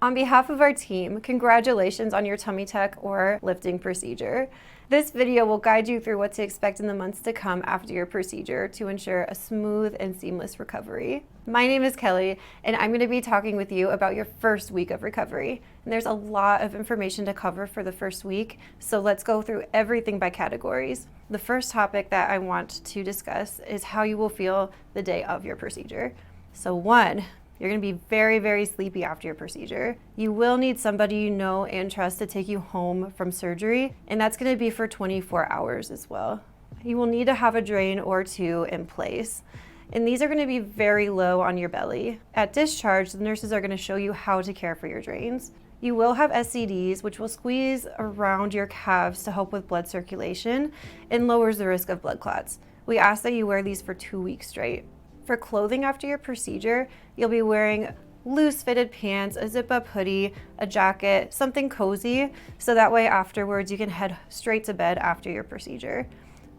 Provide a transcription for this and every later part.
On behalf of our team, congratulations on your tummy tuck or lifting procedure. This video will guide you through what to expect in the months to come after your procedure to ensure a smooth and seamless recovery. My name is Kelly, and I'm going to be talking with you about your first week of recovery. And there's a lot of information to cover for the first week, so let's go through everything by categories. The first topic that I want to discuss is how you will feel the day of your procedure. So one, you're going to be very, very sleepy after your procedure. You will need somebody you know and trust to take you home from surgery, and that's going to be for 24 hours as well. You will need to have a drain or two in place, and these are going to be very low on your belly. At discharge, the nurses are going to show you how to care for your drains. You will have SCDs, which will squeeze around your calves to help with blood circulation and lowers the risk of blood clots. We ask that you wear these for 2 weeks straight. For clothing after your procedure, you'll be wearing loose fitted pants, a zip-up hoodie, a jacket, something cozy, so that way afterwards you can head straight to bed after your procedure.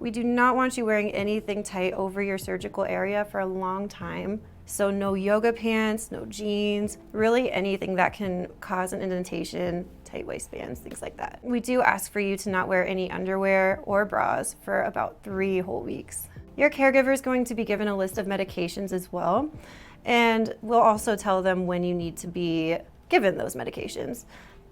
We do not want you wearing anything tight over your surgical area for a long time. So no yoga pants, no jeans, really anything that can cause an indentation, tight waistbands, things like that. We do ask for you to not wear any underwear or bras for about 3 whole weeks. Your caregiver is going to be given a list of medications as well, and we'll also tell them when you need to be given those medications.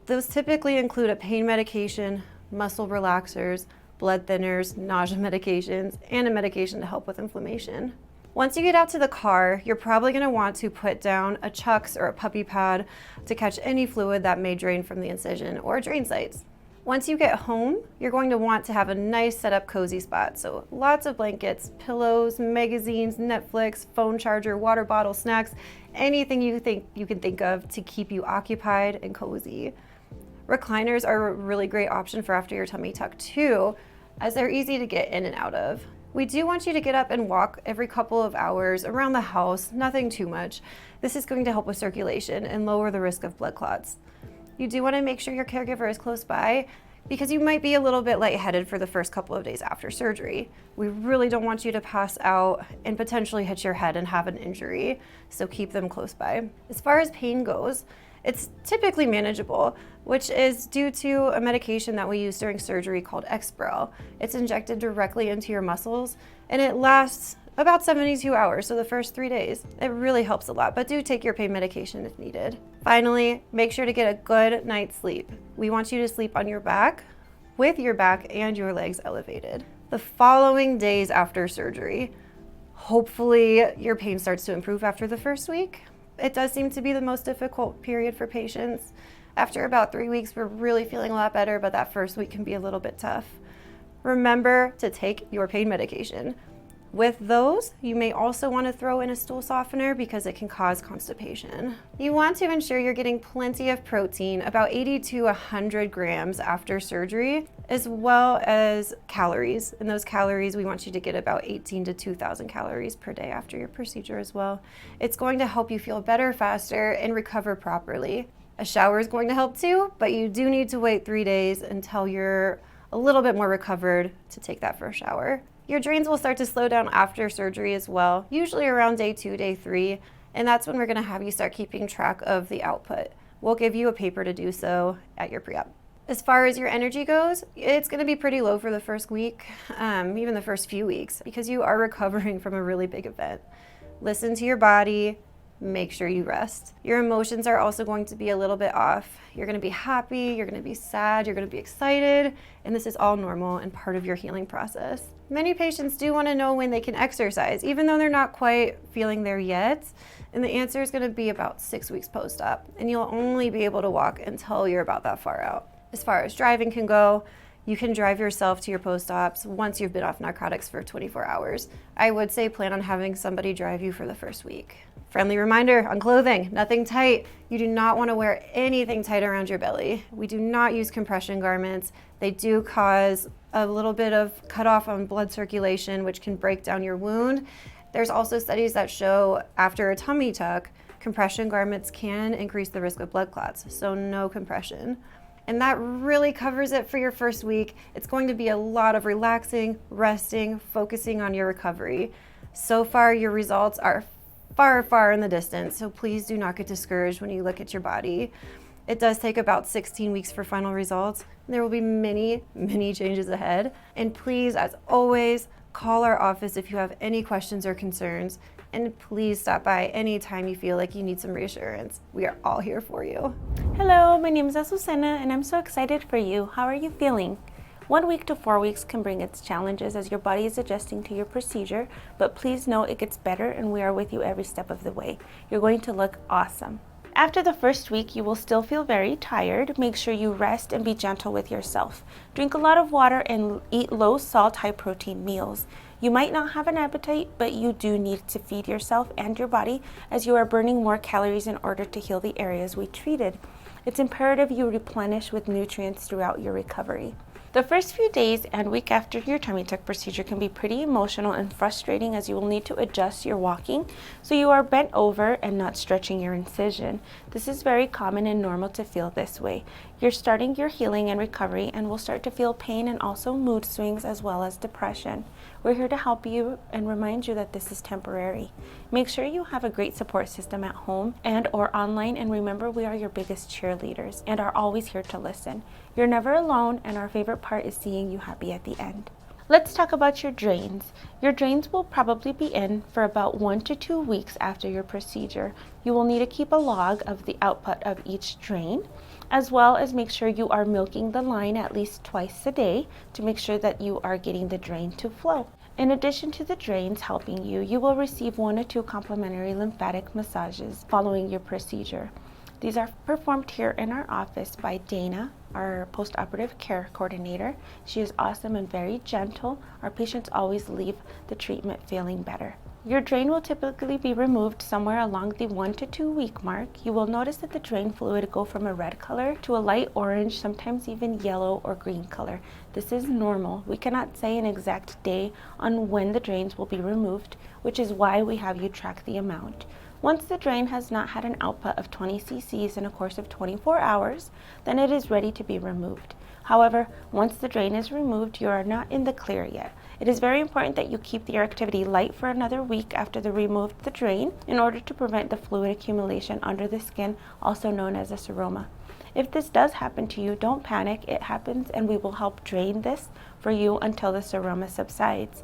Those typically include a pain medication, muscle relaxers, blood thinners, nausea medications, and a medication to help with inflammation. Once you get out to the car, you're probably going to want to put down a Chucks or a puppy pad to catch any fluid that may drain from the incision or drain sites. Once you get home, you're going to want to have a nice set up cozy spot. So lots of blankets, pillows, magazines, Netflix, phone charger, water bottle, snacks, anything you can think of to keep you occupied and cozy. Recliners are a really great option for after your tummy tuck too, as they're easy to get in and out of. We do want you to get up and walk every couple of hours around the house, nothing too much. This is going to help with circulation and lower the risk of blood clots. You do want to make sure your caregiver is close by because you might be a little bit lightheaded for the first couple of days after surgery. We really don't want you to pass out and potentially hit your head and have an injury, so keep them close by. As far as pain goes, it's typically manageable, which is due to a medication that we use during surgery called Exparel. It's injected directly into your muscles, and it lasts about 72 hours, so the first 3 days. It really helps a lot, but do take your pain medication if needed. Finally, make sure to get a good night's sleep. We want you to sleep on your back, with your back and your legs elevated. The following days after surgery, hopefully your pain starts to improve after the first week. It does seem to be the most difficult period for patients. After about 3 weeks, we're really feeling a lot better, but that first week can be a little bit tough. Remember to take your pain medication. With those, you may also want to throw in a stool softener because it can cause constipation. You want to ensure you're getting plenty of protein, about 80 to 100 grams after surgery, as well as calories. And those calories, we want you to get about 18 to 2,000 calories per day after your procedure as well. It's going to help you feel better faster and recover properly. A shower is going to help too, but you do need to wait 3 days until you're a little bit more recovered to take that first shower. Your drains will start to slow down after surgery as well, usually around day 2, day 3, and that's when we're going to have you start keeping track of the output. We'll give you a paper to do so at your pre-op. As far as your energy goes, it's going to be pretty low for the first week, even the first few weeks, because you are recovering from a really big event. Listen to your body. Make sure you rest. Your emotions are also going to be a little bit off. You're going to be happy, you're going to be sad, you're going to be excited, and this is all normal and part of your healing process. Many patients do want to know when they can exercise, even though they're not quite feeling there yet, and the answer is going to be about 6 weeks post-op, and you'll only be able to walk until you're about that far out. As far as driving can go, you can drive yourself to your post-ops once you've been off narcotics for 24 hours. I would say plan on having somebody drive you for the first week. Friendly reminder on clothing, nothing tight. You do not want to wear anything tight around your belly. We do not use compression garments. They do cause a little bit of cutoff on blood circulation, which can break down your wound. There's also studies that show after a tummy tuck, compression garments can increase the risk of blood clots, so no compression. And that really covers it for your first week. It's going to be a lot of relaxing, resting, focusing on your recovery. So far, your results are far, far in the distance, so please do not get discouraged when you look at your body. It does take about 16 weeks for final results. There will be many, many changes ahead. And please, as always, call our office if you have any questions or concerns. And please stop by anytime you feel like you need some reassurance. We are all here for you. Hello, my name is Azucena, and I'm so excited for you. How are you feeling? 1 week to 4 weeks can bring its challenges as your body is adjusting to your procedure, but please know it gets better and we are with you every step of the way. You're going to look awesome. After the first week, you will still feel very tired. Make sure you rest and be gentle with yourself. Drink a lot of water and eat low salt, high protein meals. You might not have an appetite, but you do need to feed yourself and your body as you are burning more calories in order to heal the areas we treated. It's imperative you replenish with nutrients throughout your recovery. The first few days and week after your tummy tuck procedure can be pretty emotional and frustrating as you will need to adjust your walking so you are bent over and not stretching your incision. This is very common and normal to feel this way. You're starting your healing and recovery and will start to feel pain and also mood swings as well as depression. We're here to help you and remind you that this is temporary. Make sure you have a great support system at home and or online, and remember we are your biggest cheerleaders and are always here to listen. You're never alone, and our favorite part is seeing you happy at the end. Let's talk about your drains. Your drains will probably be in for about 1 to 2 weeks after your procedure. You will need to keep a log of the output of each drain, as well as make sure you are milking the line at least twice a day to make sure that you are getting the drain to flow. In addition to the drains helping you, you will receive 1 or 2 complimentary lymphatic massages following your procedure. These are performed here in our office by Dana, our post-operative care coordinator. She is awesome and very gentle. Our patients always leave the treatment feeling better. Your drain will typically be removed somewhere along the 1 to 2 week mark. You will notice that the drain fluid go from a red color to a light orange, sometimes even yellow or green color. This is normal. We cannot say an exact day on when the drains will be removed, which is why we have you track the amount. Once the drain has not had an output of 20 cc's in a course of 24 hours, then it is ready to be removed. However, once the drain is removed, you are not in the clear yet. It is very important that you keep your activity light for another week after the removed the drain in order to prevent the fluid accumulation under the skin, also known as a seroma. If this does happen to you, don't panic. It happens and we will help drain this for you until the seroma subsides.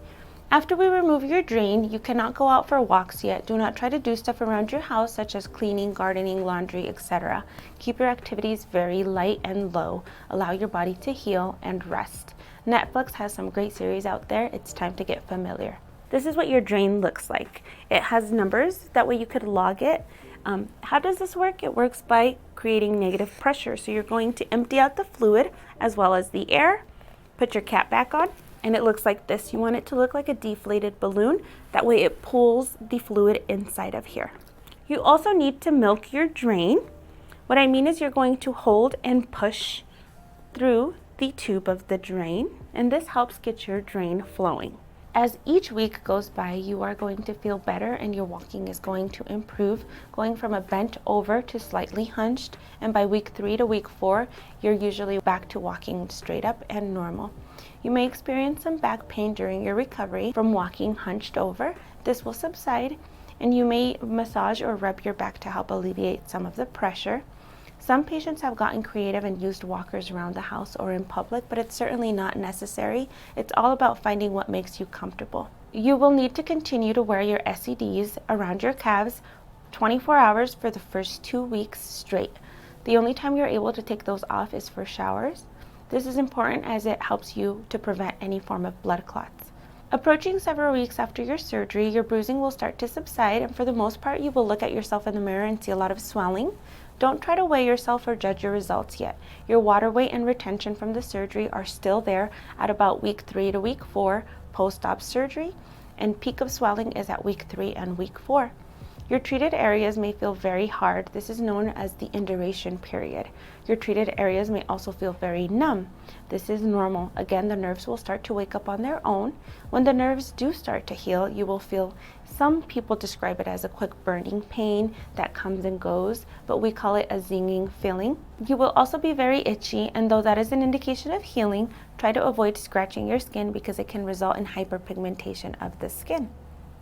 After we remove your drain, you cannot go out for walks yet. Do not try to do stuff around your house such as cleaning, gardening, laundry, etc. Keep your activities very light and low. Allow your body to heal and rest. Netflix has some great series out there. It's time to get familiar. This is what your drain looks like. It has numbers, that way you could log it. How does this work? It works by creating negative pressure. So you're going to empty out the fluid as well as the air, put your cap back on, and it looks like this. You want it to look like a deflated balloon. That way it pulls the fluid inside of here. You also need to milk your drain. What I mean is you're going to hold and push through the tube of the drain, and this helps get your drain flowing. As each week goes by, you are going to feel better and your walking is going to improve, going from a bent over to slightly hunched, and by week 3 to week 4, you're usually back to walking straight up and normal. You may experience some back pain during your recovery from walking hunched over. This will subside, and you may massage or rub your back to help alleviate some of the pressure. Some patients have gotten creative and used walkers around the house or in public, but it's certainly not necessary. It's all about finding what makes you comfortable. You will need to continue to wear your SEDs around your calves 24 hours for the first 2 weeks straight. The only time you're able to take those off is for showers. This is important as it helps you to prevent any form of blood clots. Approaching several weeks after your surgery, your bruising will start to subside, and for the most part, you will look at yourself in the mirror and see a lot of swelling. Don't try to weigh yourself or judge your results yet. Your water weight and retention from the surgery are still there at about week 3 to week 4 post-op surgery, and peak of swelling is at week 3 and week 4. Your treated areas may feel very hard. This is known as the induration period. Your treated areas may also feel very numb. This is normal. Again, the nerves will start to wake up on their own. When the nerves do start to heal, you will feel, some people describe it as a quick burning pain that comes and goes, but we call it a zinging feeling. You will also be very itchy, and though that is an indication of healing, try to avoid scratching your skin because it can result in hyperpigmentation of the skin.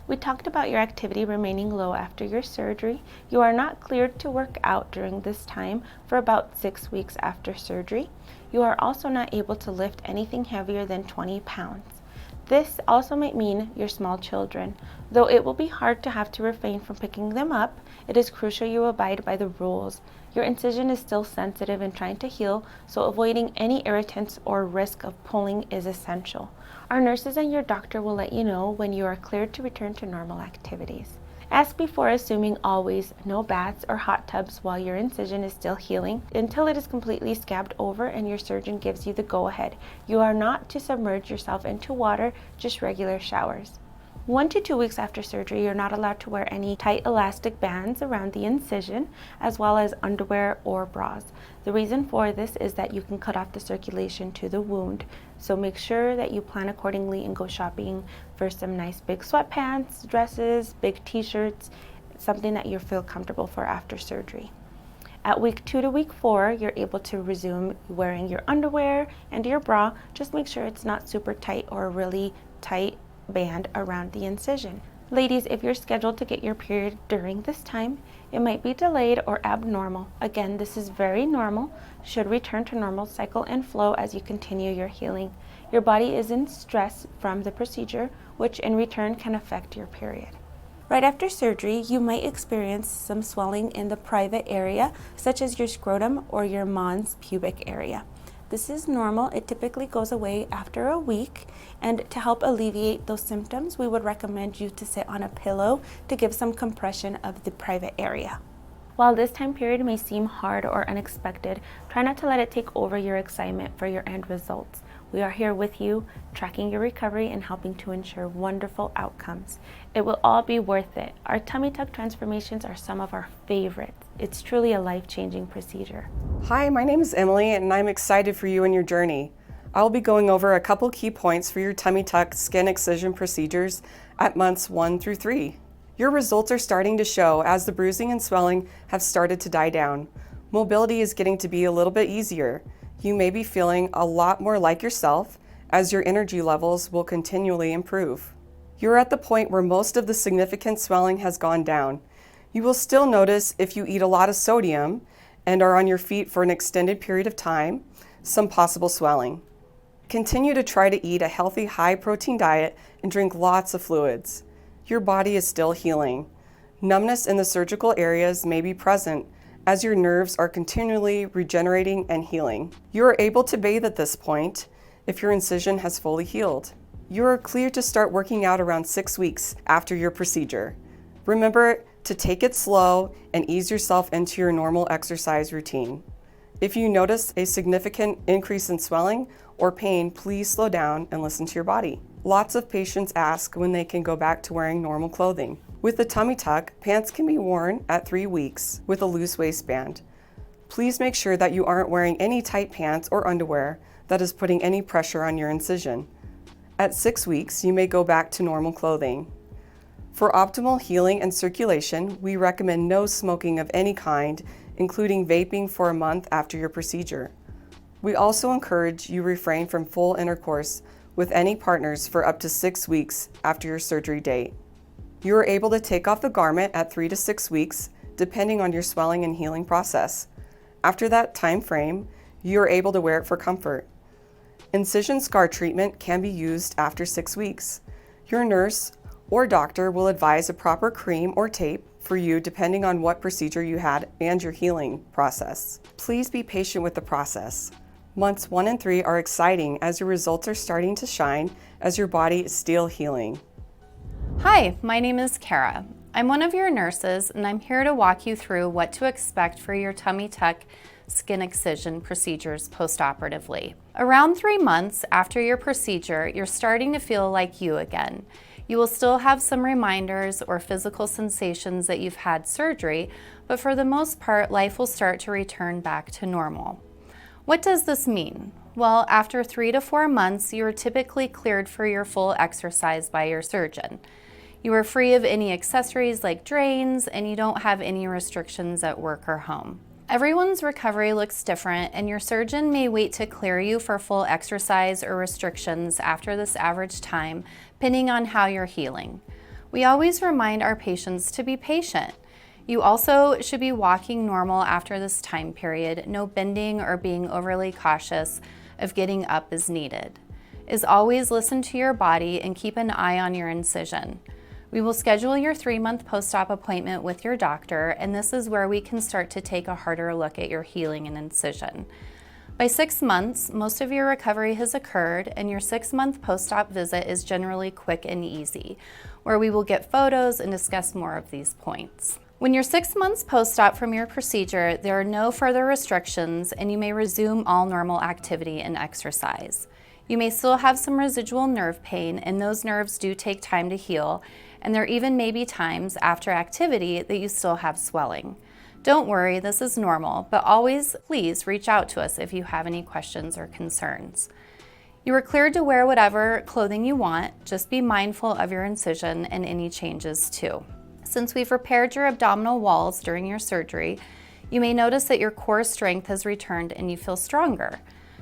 We talked about your activity remaining low after your surgery. You are not cleared to work out during this time for about 6 weeks after surgery. You are also not able to lift anything heavier than 20 pounds. This also might mean your small children. Though it will be hard to have to refrain from picking them up, it is crucial you abide by the rules. Your incision is still sensitive and trying to heal, so avoiding any irritants or risk of pulling is essential. Our nurses and your doctor will let you know when you are cleared to return to normal activities. As before, assuming always no baths or hot tubs while your incision is still healing until it is completely scabbed over and your surgeon gives you the go-ahead. You are not to submerge yourself into water, just regular showers. 1 to 2 weeks after surgery, you're not allowed to wear any tight elastic bands around the incision, as well as underwear or bras. The reason for this is that you can cut off the circulation to the wound, so make sure that you plan accordingly and go shopping for some nice big sweatpants, dresses, big t-shirts, something that you feel comfortable for after surgery. At week 2 to week 4, you're able to resume wearing your underwear and your bra. Just make sure it's not super tight or a really tight band around the incision. Ladies, if you're scheduled to get your period during this time, it might be delayed or abnormal. Again, this is very normal. Should return to normal cycle and flow as you continue your healing. Your body is in stress from the procedure, which in return can affect your period. Right after surgery, you might experience some swelling in the private area, such as your scrotum or your mons pubic area. This is normal. It typically goes away after a week, and to help alleviate those symptoms, we would recommend you to sit on a pillow to give some compression of the private area. While this time period may seem hard or unexpected, try not to let it take over your excitement for your end results. We are here with you, tracking your recovery and helping to ensure wonderful outcomes. It will all be worth it. Our tummy tuck transformations are some of our favorites. It's truly a life-changing procedure. Hi, my name is Emily, and I'm excited for you and your journey. I'll be going over a couple key points for your tummy tuck skin excision procedures at months 1 through 3. Your results are starting to show as the bruising and swelling have started to die down. Mobility is getting to be a little bit easier. You may be feeling a lot more like yourself as your energy levels will continually improve. You're at the point where most of the significant swelling has gone down. You will still notice if you eat a lot of sodium and are on your feet for an extended period of time, some possible swelling. Continue to try to eat a healthy, high-protein diet and drink lots of fluids. Your body is still healing. Numbness in the surgical areas may be present as your nerves are continually regenerating and healing. You are able to bathe at this point if your incision has fully healed. You are clear to start working out around 6 weeks after your procedure. Remember to take it slow and ease yourself into your normal exercise routine. If you notice a significant increase in swelling or pain, please slow down and listen to your body. Lots of patients ask when they can go back to wearing normal clothing. With the tummy tuck, pants can be worn at 3 weeks with a loose waistband. Please make sure that you aren't wearing any tight pants or underwear that is putting any pressure on your incision. At 6 weeks, you may go back to normal clothing. For optimal healing and circulation, we recommend no smoking of any kind, including vaping for a month after your procedure. We also encourage you refrain from full intercourse with any partners for up to 6 weeks after your surgery date. You are able to take off the garment at 3 to 6 weeks, depending on your swelling and healing process. After that time frame, you are able to wear it for comfort. Incision scar treatment can be used after 6 weeks. Your nurse or doctor will advise a proper cream or tape for you depending on what procedure you had and your healing process. Please be patient with the process. Months 1 and 3 are exciting as your results are starting to shine as your body is still healing. Hi, my name is Kara. I'm one of your nurses, and I'm here to walk you through what to expect for your tummy tuck skin excision procedures post-operatively. Around 3 months after your procedure, you're starting to feel like you again. You will still have some reminders or physical sensations that you've had surgery, but for the most part, life will start to return back to normal. What does this mean? Well, after 3 to 4 months, you are typically cleared for your full exercise by your surgeon. You are free of any accessories like drains, and you don't have any restrictions at work or home. Everyone's recovery looks different, and your surgeon may wait to clear you for full exercise or restrictions after this average time, depending on how you're healing. We always remind our patients to be patient. You also should be walking normal after this time period, no bending or being overly cautious of getting up as needed. Is always listen to your body and keep an eye on your incision. We will schedule your 3-month post-op appointment with your doctor, and this is where we can start to take a harder look at your healing and incision. By 6 months, most of your recovery has occurred, and your 6-month post-op visit is generally quick and easy, where we will get photos and discuss more of these points. When you're 6 months post-op from your procedure, there are no further restrictions, and you may resume all normal activity and exercise. You may still have some residual nerve pain, and those nerves do take time to heal, and there even may be times after activity that you still have swelling. Don't worry, this is normal, but always please reach out to us if you have any questions or concerns. You are cleared to wear whatever clothing you want, just be mindful of your incision and any changes too. Since we've repaired your abdominal walls during your surgery, you may notice that your core strength has returned and you feel stronger.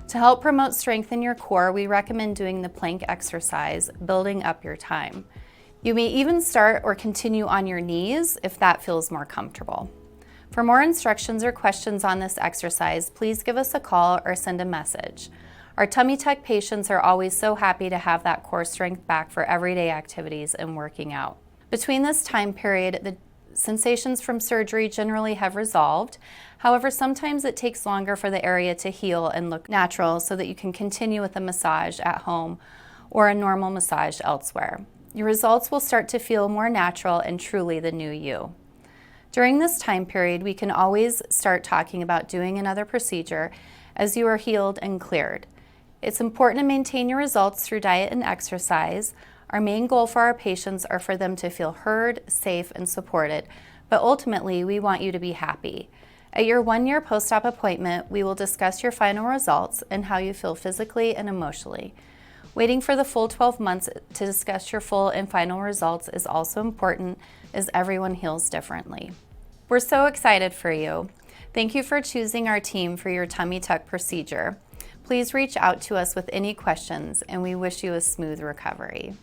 To help promote strength in your core, we recommend doing the plank exercise, building up your time. You may even start or continue on your knees if that feels more comfortable. For more instructions or questions on this exercise, please give us a call or send a message. Our tummy tuck patients are always so happy to have that core strength back for everyday activities and working out. Between this time period, the sensations from surgery generally have resolved. However, sometimes it takes longer for the area to heal and look natural so that you can continue with a massage at home or a normal massage elsewhere. Your results will start to feel more natural and truly the new you. During this time period, we can always start talking about doing another procedure as you are healed and cleared. It's important to maintain your results through diet and exercise. Our main goal for our patients are for them to feel heard, safe, and supported, but ultimately, we want you to be happy. At your 1-year post-op appointment, we will discuss your final results and how you feel physically and emotionally. Waiting for the full 12 months to discuss your full and final results is also important, as everyone heals differently. We're so excited for you. Thank you for choosing our team for your tummy tuck procedure. Please reach out to us with any questions, and we wish you a smooth recovery.